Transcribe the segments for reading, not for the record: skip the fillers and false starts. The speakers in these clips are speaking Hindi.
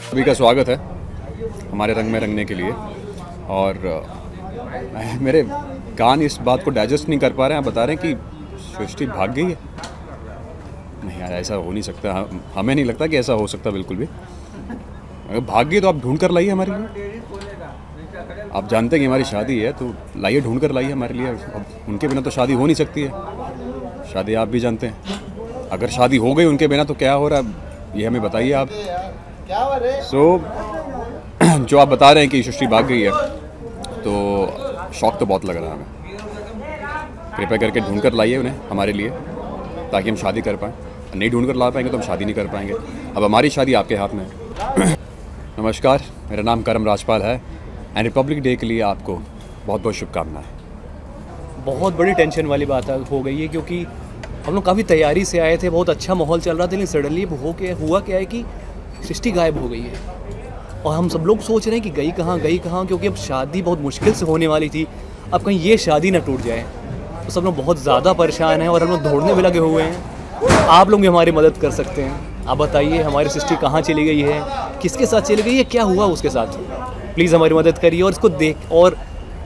सभी का स्वागत है हमारे रंग में रंगने के लिए। और मेरे कान इस बात को डाइजेस्ट नहीं कर पा रहे हैं। आप बता रहे हैं कि सृष्टि भाग गई है। नहीं यार, ऐसा हो नहीं सकता। हमें नहीं लगता कि ऐसा हो सकता बिल्कुल भी। अगर भाग गई तो आप ढूंढ कर लाइए हमारे लिए। आप जानते हैं कि हमारी शादी है, तो लाइए, ढूंढ कर लाइए हमारे लिए। अब उनके बिना तो शादी हो नहीं सकती है। शादी आप भी जानते हैं, अगर शादी हो गई उनके बिना तो क्या हो रहा है, ये हमें बताइए आप। जो आप बता रहे हैं कि सृष्टि भाग गई है, तो शौक तो बहुत लग रहा है हमें। कृपया करके ढूंढ कर लाइए उन्हें हमारे लिए, ताकि हम शादी कर पाएँ। नहीं ढूंढ कर ला पाएंगे तो हम शादी नहीं कर पाएंगे। अब हमारी शादी आपके हाथ में है। नमस्कार, मेरा नाम करम राजपाल है एंड रिपब्लिक डे के लिए आपको बहुत बहुत शुभकामनाएं। बहुत बड़ी टेंशन वाली बात हो गई है, क्योंकि हम लोग काफ़ी तैयारी से आए थे, बहुत अच्छा माहौल चल रहा था, लेकिन सडनली हुआ क्या है कि सृष्टि गायब हो गई है। और हम सब लोग सोच रहे हैं कि गई कहाँ, क्योंकि अब शादी बहुत मुश्किल से होने वाली थी। अब कहीं ये शादी ना टूट जाए, तो सब लोग बहुत ज़्यादा परेशान हैं और हम लोग ढूंढने में लगे हुए हैं। आप लोग भी हमारी मदद कर सकते हैं। आप बताइए हमारी सृष्टि कहाँ चली गई है, किसके साथ चली गई है, क्या हुआ उसके साथ। प्लीज़ हमारी मदद करिए और इसको देख, और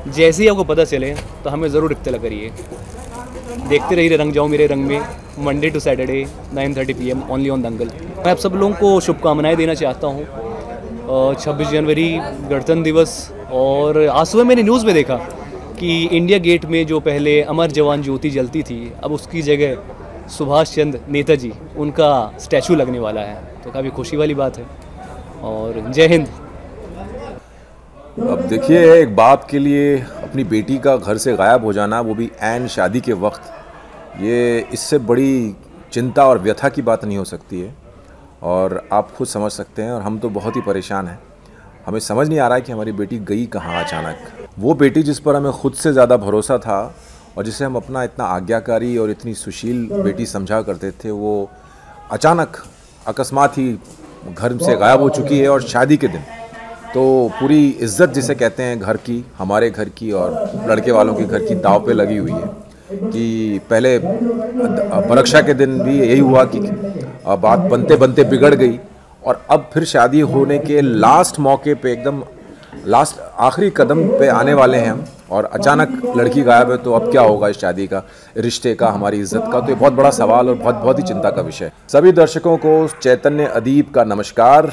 जैसे ही आपको पता चले तो हमें ज़रूर इत्तला करिए। देखते रहिए रंग जाओ मेरे रंग में, Monday to Saturday 9:30 PM only on Dangal. मैं आप सब लोगों को शुभकामनाएं देना चाहता हूँ। 26 जनवरी गणतंत्र दिवस। और आज सुबह मैंने न्यूज़ में देखा कि इंडिया गेट में जो पहले अमर जवान ज्योति जलती थी, अब उसकी जगह सुभाष चंद्र नेताजी उनका स्टैचू लगने वाला है, तो काफ़ी खुशी वाली बात है। और जय हिंद। अब देखिए, एक बाप के लिए अपनी बेटी का घर से गायब हो जाना, वो भी ऐन शादी के वक्त, ये इससे बड़ी चिंता और व्यथा की बात नहीं हो सकती है। और आप खुद समझ सकते हैं, और हम तो बहुत ही परेशान हैं। हमें समझ नहीं आ रहा है कि हमारी बेटी गई कहाँ अचानक। वो बेटी जिस पर हमें खुद से ज़्यादा भरोसा था और जिसे हम अपना इतना आज्ञाकारी और इतनी सुशील बेटी समझा करते थे, वो अचानक अकस्मात ही घर से गायब हो चुकी है। और शादी के दिन तो पूरी इज्जत जिसे कहते हैं घर की, हमारे घर की और लड़के वालों के घर की, दाव पे लगी हुई है। कि पहले परीक्षा के दिन भी यही हुआ कि बात बनते बनते बिगड़ गई, और अब फिर शादी होने के लास्ट मौके पे, एकदम लास्ट आखिरी कदम पे आने वाले हैं हम, और अचानक लड़की गायब है। तो अब क्या होगा इस शादी का, रिश्ते का, हमारी इज्जत का। तो ये बहुत बड़ा सवाल और बहुत ही चिंता का विषय। सभी दर्शकों को चैतन्य अदीब का नमस्कार।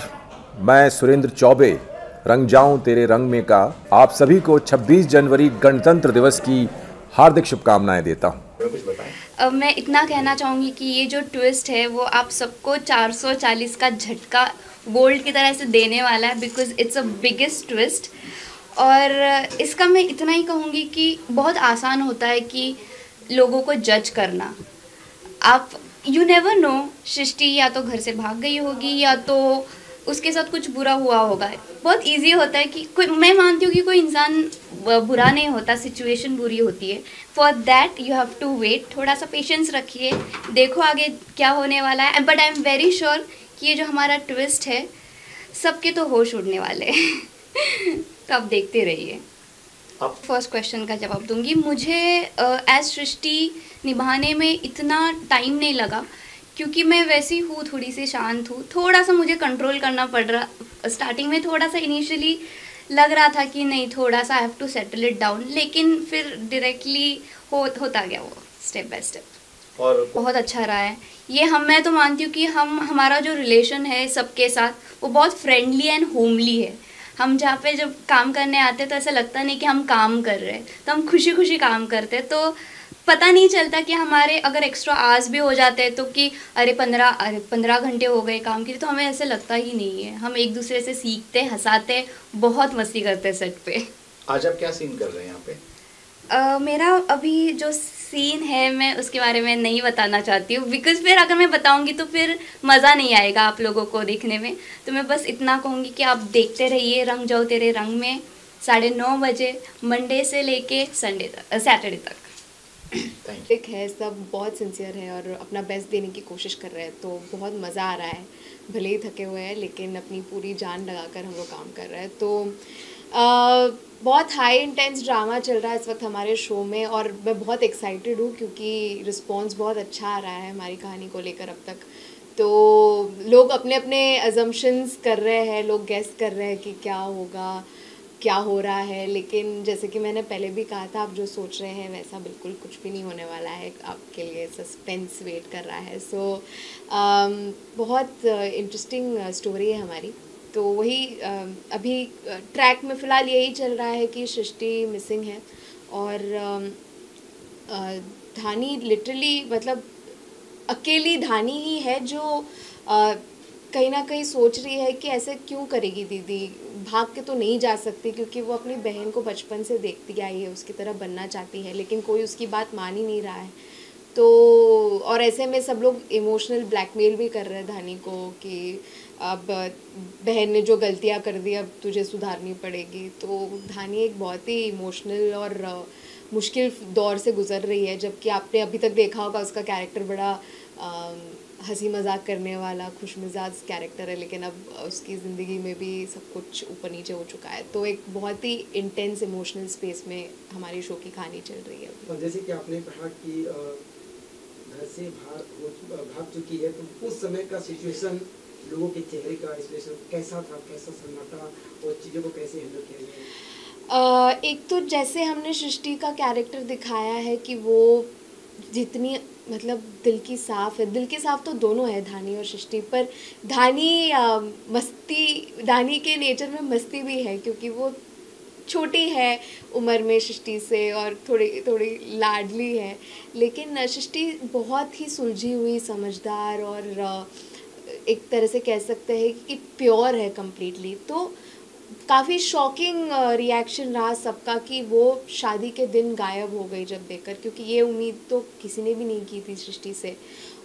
मैं सुरेंद्र चौबे, रंग जाऊं तेरे रंग में का आप सभी को 26 जनवरी गणतंत्र दिवस की हार्दिक शुभकामनाएं देता हूं। अब मैं इतना कहना चाहूँगी कि ये जो ट्विस्ट है वो आप सबको 440 का झटका गोल्ड की तरह से देने वाला है, because it's a biggest twist. और इसका मैं इतना ही कहूँगी कि बहुत आसान होता है कि लोगों को जज करना। आप यू नेवर नो, सृष्टि या तो घर से भाग गई होगी या तो उसके साथ कुछ बुरा हुआ होगा। बहुत इजी होता है कि कोई, मैं मानती हूँ कि कोई इंसान बुरा नहीं होता, सिचुएशन बुरी होती है। For that you have to wait, थोड़ा सा पेशेंस रखिए, देखो आगे क्या होने वाला है। But I am very sure कि ये जो हमारा ट्विस्ट है, सबके तो होश उड़ने वाले हैं। तो आप देखते रहिए। फर्स्ट क्वेश्चन का जवाब दूंगी। मुझे एज सृष्टि निभाने में इतना टाइम नहीं लगा, क्योंकि मैं वैसी हूँ, थोड़ी सी शांत हूँ। थोड़ा सा मुझे कंट्रोल करना पड़ रहा स्टार्टिंग में, थोड़ा सा इनिशियली लग रहा था कि नहीं, थोड़ा सा I have to settle it down, लेकिन फिर डायरेक्टली होता गया वो स्टेप बाय स्टेप। और बहुत अच्छा रहा है ये। मैं तो मानती हूँ कि हमारा जो रिलेशन है सबके साथ, वो बहुत फ्रेंडली एंड होमली है। हम जहाँ पे जब काम करने आते हैं तो ऐसा लगता नहीं कि हम काम कर रहे हैं, तो हम खुशी खुशी काम करते हैं। तो पता नहीं चलता कि हमारे अगर एक्स्ट्रा आवर्स भी हो जाते हैं तो कि अरे 15 घंटे हो गए काम के लिए, तो हमें ऐसे लगता ही नहीं है। हम एक दूसरे से सीखते, हंसाते, बहुत मस्ती करते हैं सेट पे। आज आप क्या सीन कर रहे हैं यहाँ पे? मेरा अभी जो सीन है मैं उसके बारे में नहीं बताना चाहती हूँ, बिकॉज फिर अगर मैं बताऊँगी तो फिर मज़ा नहीं आएगा आप लोगों को देखने में। तो मैं बस इतना कहूँगी कि आप देखते रहिए रंग जाओ तेरे रंग में, 9:30 बजे, मंडे से लेके सैटरडे तक। एक है, सब बहुत सिंसियर है और अपना बेस्ट देने की कोशिश कर रहे हैं, तो बहुत मज़ा आ रहा है। भले ही थके हुए हैं, लेकिन अपनी पूरी जान लगाकर हम लोग काम कर रहे हैं। तो बहुत हाई इंटेंस ड्रामा चल रहा है इस वक्त हमारे शो में, और मैं बहुत एक्साइटेड हूँ क्योंकि रिस्पॉन्स बहुत अच्छा आ रहा है हमारी कहानी को लेकर अब तक। तो लोग अपने अपने अजम्पशंस कर रहे हैं, लोग गेस कर रहे हैं कि क्या होगा, क्या हो रहा है, लेकिन जैसे कि मैंने पहले भी कहा था, आप जो सोच रहे हैं वैसा बिल्कुल कुछ भी नहीं होने वाला है, आपके लिए सस्पेंस वेट कर रहा है। सो बहुत इंटरेस्टिंग स्टोरी है हमारी। तो वही अभी ट्रैक में फ़िलहाल यही चल रहा है कि सृष्टि मिसिंग है, और धानी लिटरली मतलब अकेली धानी ही है जो कहीं ना कहीं सोच रही है कि ऐसे क्यों करेगी दीदी, भाग के तो नहीं जा सकती, क्योंकि वो अपनी बहन को बचपन से देखती आई है, उसकी तरह बनना चाहती है, लेकिन कोई उसकी बात मान ही नहीं रहा है। तो और ऐसे में सब लोग इमोशनल ब्लैकमेल भी कर रहे हैं धानी को कि अब बहन ने जो गलतियां कर दी अब तुझे सुधारनी पड़ेगी। तो धानी एक बहुत ही इमोशनल और मुश्किल दौर से गुजर रही है, जबकि आपने अभी तक देखा होगा उसका कैरेक्टर बड़ा हंसी मजाक करने वाला खुश मिजाज कैरेक्टर है, लेकिन अब उसकी ज़िंदगी में भी सब कुछ ऊपर नीचे हो चुका है। तो एक बहुत ही इंटेंस इमोशनल स्पेस में हमारी शो की कहानी चल रही है। और जैसे कि आपने कहा कि घर से भाग चुकी है, तो उस समय का सिचुएशन, लोगों के चेहरे का एक्सप्रेशन कैसा था, कैसा सन्नाटा और चीज़ों को कैसे हैंडल किया गया? एक तो जैसे हमने सृष्टि का कैरेक्टर दिखाया है कि वो जितनी मतलब दिल की साफ़ है, दिल की साफ़ तो दोनों है धानी और सृष्टि, पर धानी के नेचर में मस्ती भी है, क्योंकि वो छोटी है उम्र में सृष्टि से और थोड़ी थोड़ी लाडली है, लेकिन सृष्टि बहुत ही सुलझी हुई, समझदार और एक तरह से कह सकते हैं कि प्योर है कम्प्लीटली। तो काफ़ी शॉकिंग रिएक्शन रहा सबका कि वो शादी के दिन गायब हो गई जब देखकर, क्योंकि ये उम्मीद तो किसी ने भी नहीं की थी सृष्टि से।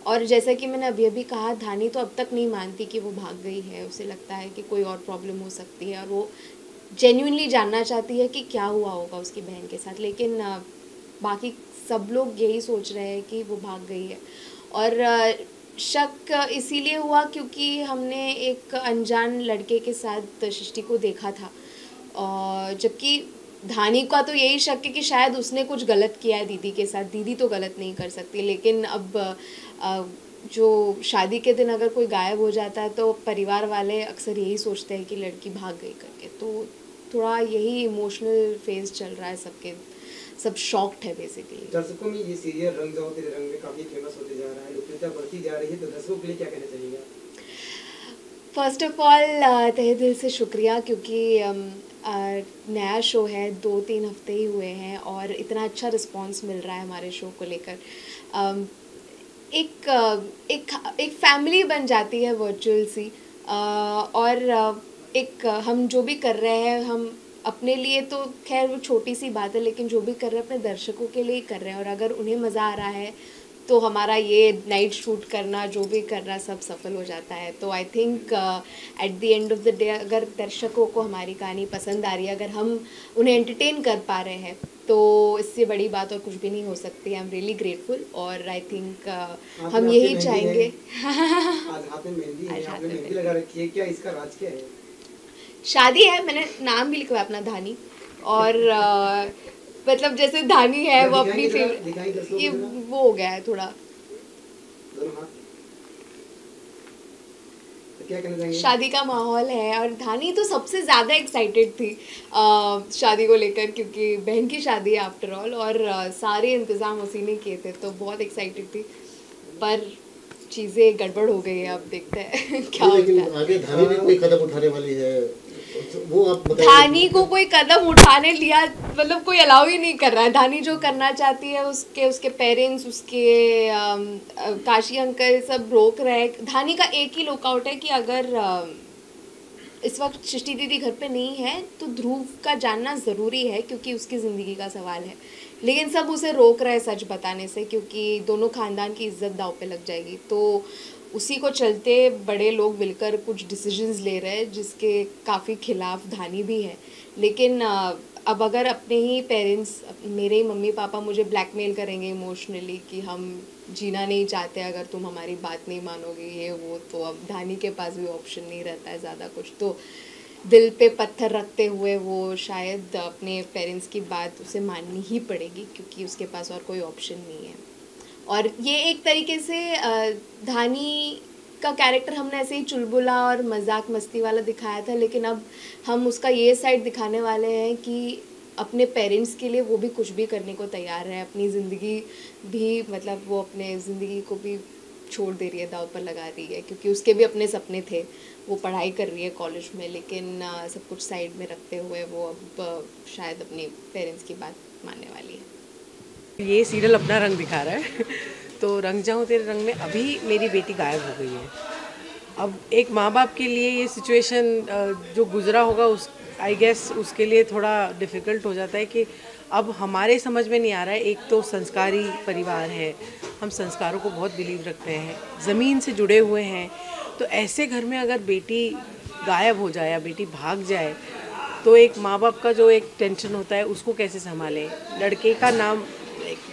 और जैसा कि मैंने अभी कहा, धानी तो अब तक नहीं मानती कि वो भाग गई है, उसे लगता है कि कोई और प्रॉब्लम हो सकती है, और वो जेन्युइनली जानना चाहती है कि क्या हुआ होगा उसकी बहन के साथ, लेकिन बाकी सब लोग यही सोच रहे हैं कि वो भाग गई है। और शक इसीलिए हुआ क्योंकि हमने एक अनजान लड़के के साथ सृष्टि को देखा था, और जबकि धानी का तो यही शक है कि शायद उसने कुछ गलत किया है दीदी के साथ। दीदी तो गलत नहीं कर सकती, लेकिन अब जो शादी के दिन अगर कोई गायब हो जाता है तो परिवार वाले अक्सर यही सोचते हैं कि लड़की भाग गई करके। तो थोड़ा यही इमोशनल फेज चल रहा है सबके, सब शॉक्ड है बेसिकली। दर्शकों में ये सीरियल रंग जाओ तेरे रंग में काफी फेमस होते जा रहा है, लोकप्रियता बढ़ती जा रही है, तो दर्शकों के लिए क्या कहना चाहिए? फर्स्ट ऑफ ऑल तहे दिल से शुक्रिया, क्योंकि नया शो है, 2-3 हफ्ते ही हुए हैं और इतना अच्छा रिस्पांस मिल रहा है हमारे शो को लेकर। एक फैमिली बन जाती है वर्चुअल सी, और एक हम जो भी कर रहे हैं, हम अपने लिए तो खैर वो छोटी सी बात है, लेकिन जो भी कर रहे हैं अपने दर्शकों के लिए ही कर रहे हैं, और अगर उन्हें मज़ा आ रहा है तो हमारा ये नाइट शूट करना, जो भी करना, सब सफल हो जाता है। तो I think at the end of the day अगर दर्शकों को हमारी कहानी पसंद आ रही है, अगर हम उन्हें एंटरटेन कर पा रहे हैं, तो इससे बड़ी बात और कुछ भी नहीं हो सकती। आई एम रियली ग्रेटफुल, और आई थिंक हम यही चाहेंगे। आज हाथ में मेहंदी है, आपने मेहंदी लगा रखी है, क्या इसका राज क्या है? शादी है, मैंने नाम भी लिखवाया अपना धानी, और मतलब जैसे धानी है वो अपनी फेवरेट, ये वो हो गया है थोड़ा। शादी का माहौल है, और धानी तो सबसे ज़्यादा एक्साइटेड थी शादी को लेकर, क्योंकि बहन की शादी है आफ्टर ऑल, और सारे इंतज़ाम उसी ने किए थे, तो बहुत एक्साइटेड थी। पर चीज़ें गड़बड़ हो गई है, अब देखते हैं क्या होता है। आगे धानी भी कोई कदम उठाने वाली है, वो आप बताइए। धानी को कोई कदम उठाने लिया मतलब कोई अलाउ ही नहीं कर रहा है। धानी जो करना चाहती है उसके पेरेंट्स, उसके काशी अंकल सब रोक रहे हैं। धानी का एक ही लुकआउट है कि अगर इस वक्त सृष्टि दीदी घर पे नहीं है तो ध्रुव का जानना ज़रूरी है, क्योंकि उसकी ज़िंदगी का सवाल है, लेकिन सब उसे रोक रहे हैं सच बताने से, क्योंकि दोनों खानदान की इज्जत दांव पे लग जाएगी। तो उसी को चलते बड़े लोग मिलकर कुछ डिसीजंस ले रहे हैं, जिसके काफ़ी खिलाफ धानी भी है। लेकिन अब अगर अपने ही पेरेंट्स, मेरे ही मम्मी पापा मुझे ब्लैकमेल करेंगे इमोशनली कि हम जीना नहीं चाहते अगर तुम हमारी बात नहीं मानोगे, ये वो, तो अब धानी के पास भी ऑप्शन नहीं रहता है ज़्यादा कुछ। तो दिल पे पत्थर रखते हुए वो शायद अपने पेरेंट्स की बात उसे माननी ही पड़ेगी, क्योंकि उसके पास और कोई ऑप्शन नहीं है। और ये एक तरीके से धानी का कैरेक्टर हमने ऐसे ही चुलबुला और मजाक मस्ती वाला दिखाया था, लेकिन अब हम उसका ये साइड दिखाने वाले हैं कि अपने पेरेंट्स के लिए वो भी कुछ भी करने को तैयार है, अपनी ज़िंदगी भी मतलब वो अपने ज़िंदगी को भी छोड़ दे रही है, दाव पर लगा रही है, क्योंकि उसके भी अपने सपने थे। वो पढ़ाई कर रही है कॉलेज में, लेकिन सब कुछ साइड में रखते हुए वो अब शायद अपने पेरेंट्स की बात मानने वाली है। ये सीरियल अपना रंग दिखा रहा है तो रंग जाऊँ तेरे रंग में अभी मेरी बेटी गायब हो गई है। अब एक माँ बाप के लिए ये सिचुएशन जो गुजरा होगा उस आई गेस उसके लिए थोड़ा डिफ़िकल्ट हो जाता है कि अब हमारे समझ में नहीं आ रहा है। एक तो संस्कारी परिवार है, हम संस्कारों को बहुत बिलीव रखते हैं, ज़मीन से जुड़े हुए हैं, तो ऐसे घर में अगर बेटी गायब हो जाए या बेटी भाग जाए तो एक माँ बाप का जो एक टेंशन होता है उसको कैसे संभालें। लड़के का नाम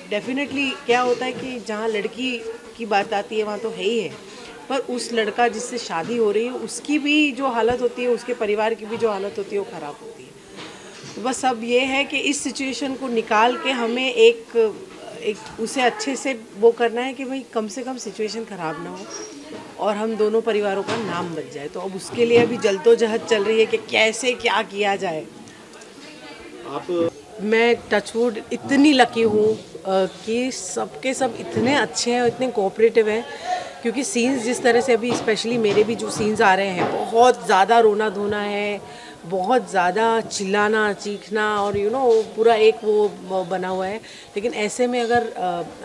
डेफिनेटली क्या होता है कि जहाँ लड़की की बात आती है वहाँ तो है ही है, पर उस लड़का जिससे शादी हो रही है उसकी भी जो हालत होती है, उसके परिवार की भी जो हालत होती है वो ख़राब होती है। तो बस अब ये है कि इस सिचुएशन को निकाल के हमें एक उसे अच्छे से वो करना है कि भाई कम से कम सिचुएशन ख़राब ना हो और हम दोनों परिवारों का नाम बच जाए। तो अब उसके लिए अभी जल्दोजहद चल रही है कि कैसे क्या किया जाए। मैं टचवुड इतनी लकी हूँ कि सबके सब इतने अच्छे हैं, इतने कोऑपरेटिव हैं, क्योंकि सीन्स जिस तरह से अभी स्पेशली मेरे भी जो सीन्स आ रहे हैं बहुत ज़्यादा रोना धोना है, बहुत ज़्यादा चिल्लाना चीखना और पूरा एक वो बना हुआ है। लेकिन ऐसे में अगर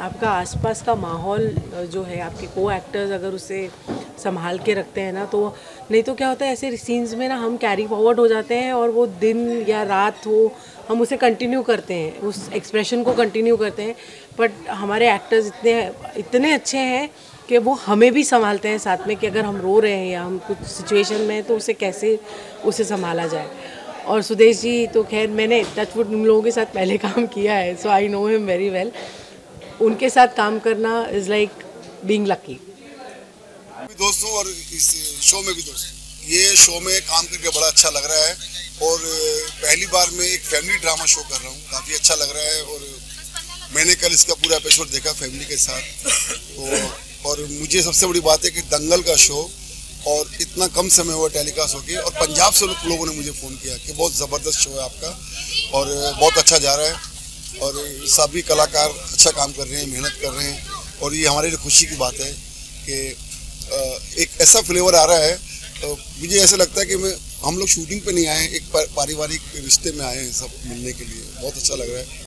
आपका आसपास का माहौल जो है, आपके को एक्टर्स अगर उसे संभाल के रखते हैं ना, तो नहीं तो क्या होता है ऐसे सीन्स में ना हम कैरी फॉरवर्ड हो जाते हैं और वो दिन या रात हो हम उसे कंटिन्यू करते हैं, उस एक्सप्रेशन को कंटिन्यू करते हैं। बट हमारे एक्टर्स इतने अच्छे हैं कि वो हमें भी संभालते हैं साथ में कि अगर हम रो रहे हैं या हम कुछ सिचुएशन में तो उसे कैसे उसे संभाला जाए। और सुदेश जी तो खैर मैंने टचवुड उन लोगों के साथ पहले काम किया है, so I know him very well. उनके साथ काम करना इज़ लाइक बीइंग लकी। दोस्तों और इस शो में भी दोस्तों, ये शो में काम करके बड़ा अच्छा लग रहा है और पहली बार मैं एक फैमिली ड्रामा शो कर रहा हूँ, काफ़ी अच्छा लग रहा है। और मैंने कल इसका पूरा एपिसोड देखा फैमिली के साथ और मुझे सबसे बड़ी बात है कि दंगल का शो और इतना कम समय हुआ टेलीकास्ट होके, और पंजाब से लोगों ने मुझे फ़ोन किया कि बहुत ज़बरदस्त शो है आपका और बहुत अच्छा जा रहा है और सभी कलाकार अच्छा काम कर रहे हैं, मेहनत कर रहे हैं। और ये हमारे लिए खुशी की बात है कि एक ऐसा फ्लेवर आ रहा है। मुझे ऐसा लगता है कि हम लोग शूटिंग पे नहीं आए हैं, एक पारिवारिक रिश्ते में आए हैं सब मिलने के लिए। बहुत अच्छा लग रहा है।